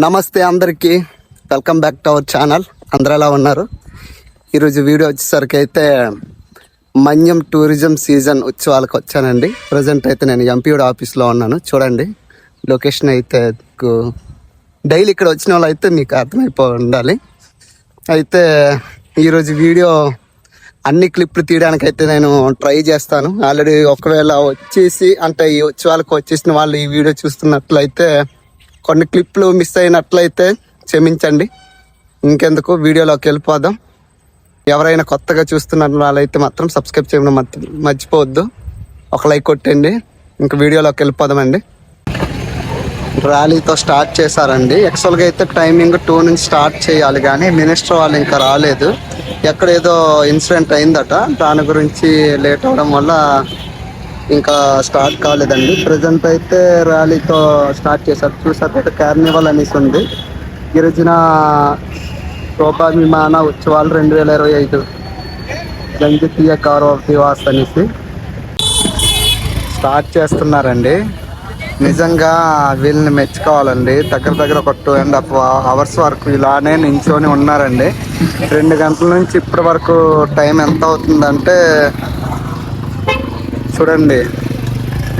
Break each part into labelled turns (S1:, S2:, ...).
S1: నమస్తే అందరికీ, welcome back to our channel. అందరూ ఎలా ఉన్నారు? ఈరోజు వీడియో వచ్చేసరికి అయితే మన్యం టూరిజం సీజన్ ఉత్సవాలకు వచ్చానండి. ప్రజెంట్ అయితే నేను ఎంపీఓడి ఆఫీస్లో ఉన్నాను. చూడండి లొకేషన్ అయితే డైలీ ఇక్కడ వచ్చిన వాళ్ళు అయితే మీకు అర్థమైపో ఉండాలి. అయితే ఈరోజు వీడియో అన్ని క్లిప్లు తీయడానికి అయితే నేను ట్రై చేస్తాను. ఆల్రెడీ ఒకవేళ వచ్చేసి అంటే ఈ ఉత్సవాలకు వచ్చేసిన వాళ్ళు ఈ వీడియో చూస్తున్నట్లయితే కొన్ని క్లిప్లు మిస్ అయినట్లయితే క్షమించండి. ఇంకెందుకు వీడియోలోకి వెళ్ళిపోదాం. ఎవరైనా కొత్తగా చూస్తున్న వాళ్ళైతే మాత్రం సబ్స్క్రైబ్ చేయడం మర్చిపోవద్దు. ఒక లైక్ కొట్టండి. ఇంకా వీడియోలోకి వెళ్ళిపోదామండి. ర్యాలీతో స్టార్ట్ చేశారండి. యాక్చువల్గా అయితే టైమింగ్ 2 నుంచి స్టార్ట్ చేయాలి, కానీ మినిస్టర్ వాళ్ళు ఇంకా రాలేదు. ఎక్కడ ఏదో ఇన్సిడెంట్ అయిందట, దాని గురించి లేట్ అవడం వల్ల ఇంకా స్టార్ట్ కాలేదండి. ప్రజెంట్ అయితే ర్యాలీతో స్టార్ట్ చేశారు. చూసారు కార్నివల్ అనేసి ఉంది. గిరిజన శోభాభిమాన ఉత్సవాలు 2025 జంజితీయ గౌరవ దివాస్ అనేసి స్టార్ట్ చేస్తున్నారండి. నిజంగా వీళ్ళని మెచ్చుకోవాలండి. దగ్గర ఒక 2.5 అవర్స్ వరకు ఇలానే నించొని ఉన్నారండి. 2 గంటల నుంచి ఇప్పటి వరకు టైం ఎంత అవుతుందంటే చూడండి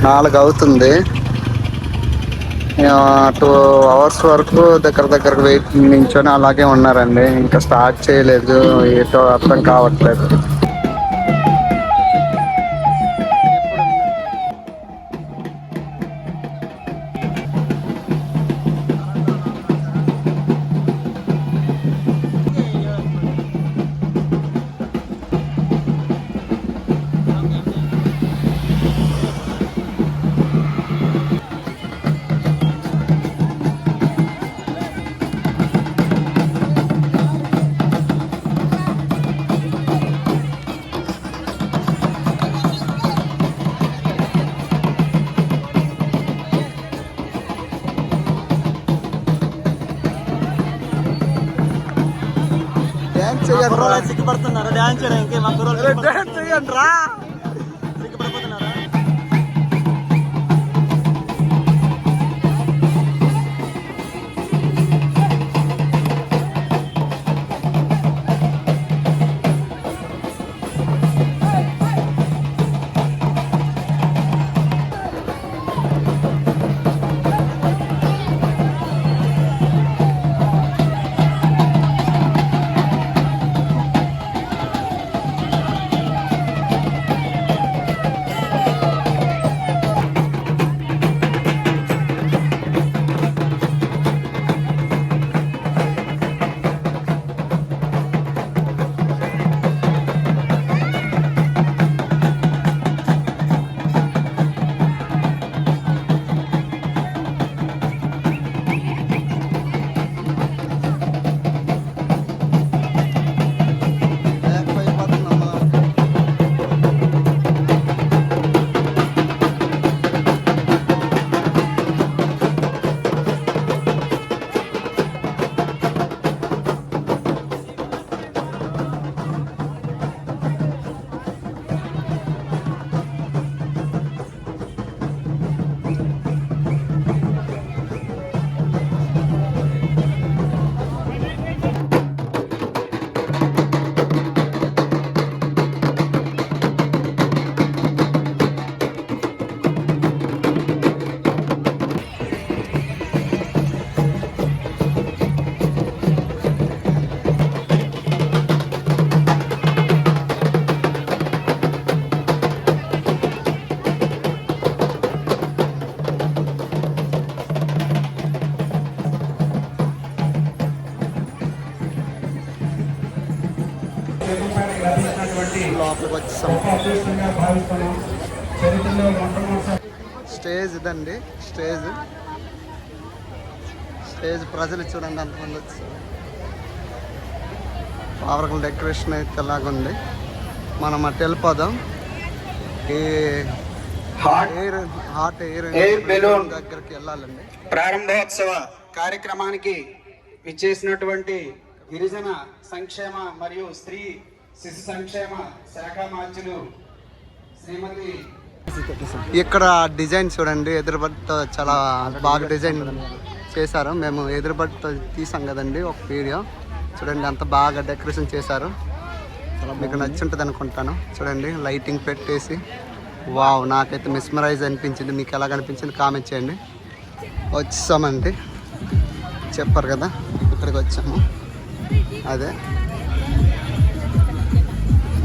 S1: 4 అవుతుంది. 2 అవర్స్ వరకు దగ్గర వెయిట్ నించొని అలాగే ఉన్నారండి. ఇంకా స్టార్ట్ చేయలేదు, ఏటో అర్థం కావట్లేదు. సిగ్గుపడుతున్నారు డాన్స్ చేయడానికి. డాన్స్ చేయండి రా, సిగ్గుపడిపోతున్నారా? స్టేజ్ ఇదండి, స్టేజ్ ప్రజలు చూడండి అంతమంది వచ్చారు. పవర్ఫుల్ డెకరేషన్ అయితే ఎలాగుంది. మనం అటు వెళ్ళిపోదాం. ఈ హాట్ ఎయిర్ బెలూన్ దగ్గరికి వెళ్ళాలండి.
S2: ప్రారంభోత్సవ కార్యక్రమానికి విచ్చేసినటువంటి గిరిజన సంక్షేమ మరియు స్త్రీ శిశు సంక్షేమ శాఖ మార్చులు శ్రీమతి.
S1: ఇక్కడ డిజైన్ చూడండి, ఎదురుబడితో చాలా బాగా డిజైన్ చేశారు. మేము ఎదురుబడితో తీసాం కదండి ఒక వీడియో. చూడండి అంత బాగా డెకరేషన్ చేశారు. మీకు నచ్చుంటుంది అనుకుంటాను. చూడండి లైటింగ్ పెట్టేసి, వావ్, నాకైతే మిస్మరైజ్ అనిపించింది. మీకు ఎలా అనిపించింది కామెంట్ చేయండి. వచ్చామండి, చెప్పారు కదా, ఇక్కడికి వచ్చాము. అదే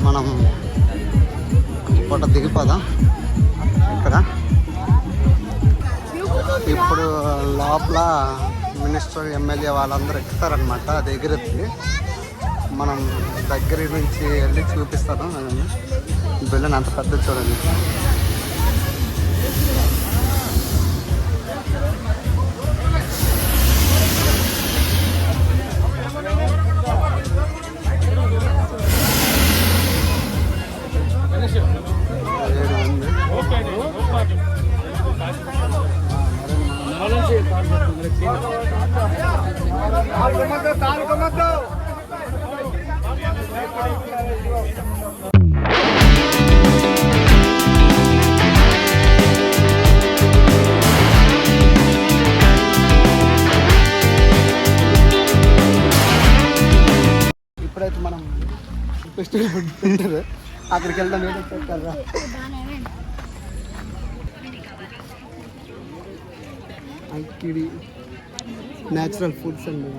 S1: మనం ఫోటో దిగిపోదాం ఇక్కడ. ఇప్పుడు లోపల మినిస్టర్, ఎమ్మెల్యే వాళ్ళందరూ ఎక్కుతారనమాట. అది ఎగిరెత్తి మనం దగ్గర నుంచి వెళ్ళి చూపిస్తాను. బిల్లుని అంత పెద్ద చూడండి. ఇప్పుడైతే మనం ఫెస్టివల్ పెట్టారు, అక్కడికి వెళ్దాం. ఏదో పెట్టారా అక్కిడి న్యాచురల్ ఫుడ్స్ అండి.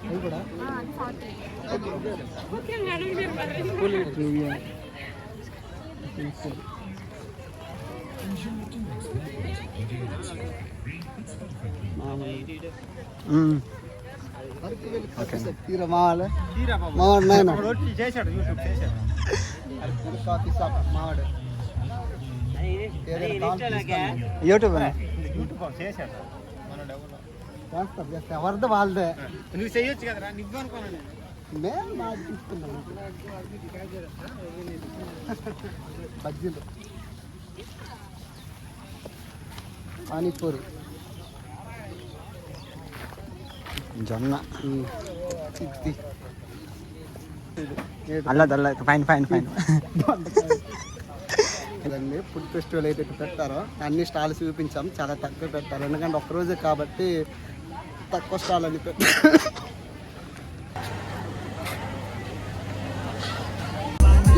S1: అవి కూడా యూట్యూబ్ ఎవరిదో వాళ్ళదే. నువ్వు చేయొచ్చు కదా, నువ్వు అనుకోను. మేము నాకు తీసుకున్నాను బజ్జీలు, పానీపూరి, జొన్న, అల్ల ఫైన్ ఫైన్ ఫైన్. ఇదండి ఫుడ్ ఫెస్టివల్ అయితే పెట్టారో అన్ని స్టాల్స్ చూపించాం. చాలా తక్కువ పెట్టారు, ఎందుకంటే ఒక్కరోజే కాబట్టి తక్కువ స్టాల్ అని పెట్టారు.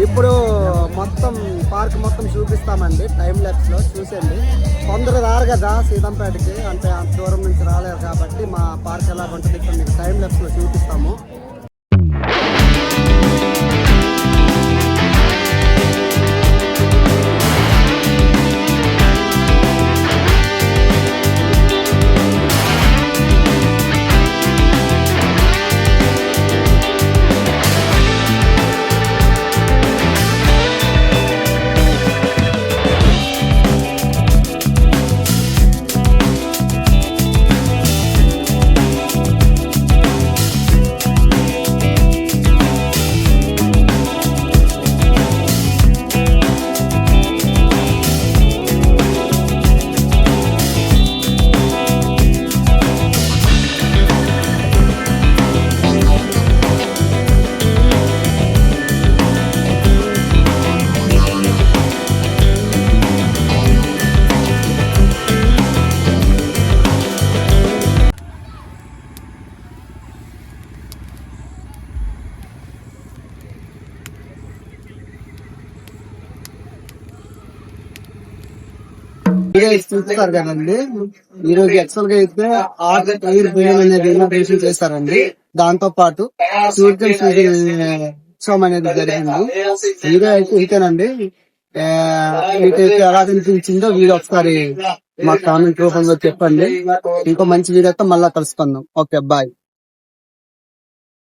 S1: ఇప్పుడు మొత్తం పార్క్ మొత్తం చూపిస్తామండి టైం ల్యాప్స్లో. చూసేయండి. కొందరు రారు కదా సీతంపేటకి, అంటే అంత దూరం నుంచి రాలేరు కాబట్టి మా పార్క్ ఎలా ఉంటుంది ఇప్పుడు మీకు టైం ల్యాప్స్లో చూపిస్తాము. చూస్తారు కదండి, ఈ రోజు యాక్చువల్ గా అయితే ఎయిర్ బెలూన్ అనేది ఇనాగ్రేషన్ చేస్తారండి. దాంతో పాటు ఉత్సవం అనేది జరిగింది. వీడియో అయితే ఇంతేనండి. మీకైతే ఎలా అనిపించిందో వీడియో ఒకసారి మా కామెంట్ రూపంలో చెప్పండి. ఇంకో మంచి వీడియోతో మళ్ళా కలుసుకుందాం. Okay, bye.